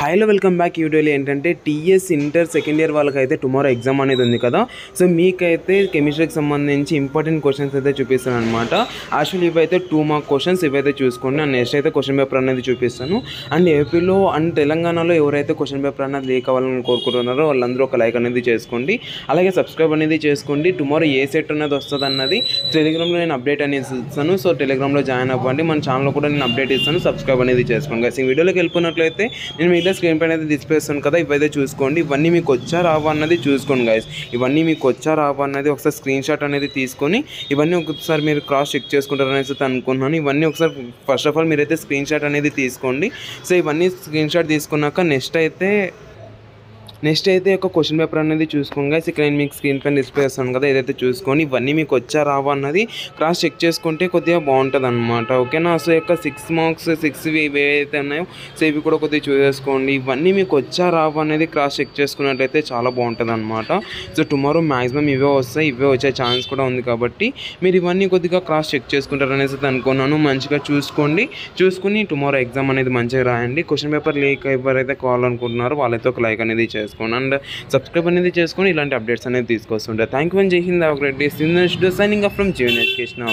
Hello welcome back. ఈ వీడియోలో ఏంటంటే టీఎస్ ఇంటర్ సెకండ్ ఇయర్ వాళ్ళకైతే టుమారో ఎగ్జామ్ అనేది ఉంది కదా. సో మీకైతే కెమిస్ట్రీకి సంబంధించి ఇంపార్టెంట్ క్వశ్చన్స్ అయితే చూపిస్తాను అనమాట. యాక్చువల్లీ ఇవైతే 2 మార్క్ క్వశ్చన్స్ ఇవైతే చూసుకోండి. అండ్ నెక్స్ట్ అయితే క్వశ్చన్ పేపర్ అనేది చూపిస్తాను. అండ్ ఏపీలో అండ్ తెలంగాణలో ఎవరైతే క్వశ్చన్ పేపర్ అనేది లీక్ అవ్వాలని కోరుకుంటున్నారో వాళ్ళందరూ ఒక లైక్ అనేది చేసుకోండి. అలాగే సబ్స్క్రైబ్ అనేది చేసుకోండి. టుమారో ఏ సెట్ అనేది వస్తుంది అన్నది టెలిగ్రామ్లో నేను అప్డేట్ అనేది ఇస్తాను. సో టెలిగ్రామ్లో జాయిన్ అవ్వండి. మన ఛానల్లో కూడా నేను అప్డేట్ ఇస్తాను. సబ్స్క్రైబ్ అనేది చేసుకోండి. ఈ వీడియోలోకి వెళ్ళిపోయినట్లయితే నేను మిగతా స్క్రీన్ పైన అయితే డిస్ప్లే చేస్తాను కదా, ఇవైతే చూసుకోండి. ఇవన్నీ మీకు వచ్చా రావా అన్నది చూసుకోండి గైస్. ఇవన్నీ మీకు వచ్చా రావా అన్నది ఒకసారి స్క్రీన్ షాట్ అనేది తీసుకొని ఇవన్నీ ఒకసారి మీరు క్రాస్ చెక్ చేసుకుంటారు అనేసి అనుకుంటున్నాను. ఇవన్నీ ఒకసారి ఫస్ట్ ఆఫ్ ఆల్ మీరైతే స్క్రీన్ షాట్ అనేది తీసుకోండి. సో ఇవన్నీ స్క్రీన్ షాట్ తీసుకున్నాక నెక్స్ట్ అయితే ఒక క్వశ్చన్ పేపర్ అనేది చూసుకోండి గైస్. ఇక్కడ నేను మీకు స్క్రీన్ పైన డిస్ప్లే చేస్తాను కదా, ఏదైతే చూసుకొని ఇవన్నీ మీకు వచ్చా రావా అన్నది క్రాస్ చెక్ చేసుకుంటే కొద్దిగా బాగుంటుంది అనమాట. ఓకేనా. సో యొక్క 6 మార్క్స్ 6 ఏవైతే ఉన్నాయో సో ఇవి కూడా కొద్దిగా చూసేసుకోండి. ఇవన్నీ మీకు వచ్చా రావా అనేది క్రాస్ చెక్ చేసుకున్నట్లయితే చాలా బాగుంటుంది అనమాట. సో టుమారో మ్యాక్సిమం ఇవే వస్తాయి, ఇవే వచ్చే ఛాన్స్ కూడా ఉంది కాబట్టి మీరు ఇవన్నీ కొద్దిగా క్రాస్ చెక్ చేసుకుంటారు అనేసి అనుకున్నాను. మంచిగా చూసుకుని టుమారో ఎగ్జామ్ అనేది మంచిగా రాయండి. క్వశ్చన్ పేపర్ లీక్ ఎవరైతే కావాలనుకుంటున్నారో వాళ్ళైతే ఒక లైక్ అనేది చేసుకోండి అండ్ సబ్స్క్రైబ్ అనేది చేసుకొని ఇలాంటి అప్డేట్స్ అనేది తీసుకొస్తుంటారు. థ్యాంక్ యూ అండ్ జై Hind. Signing off from Jeevan education.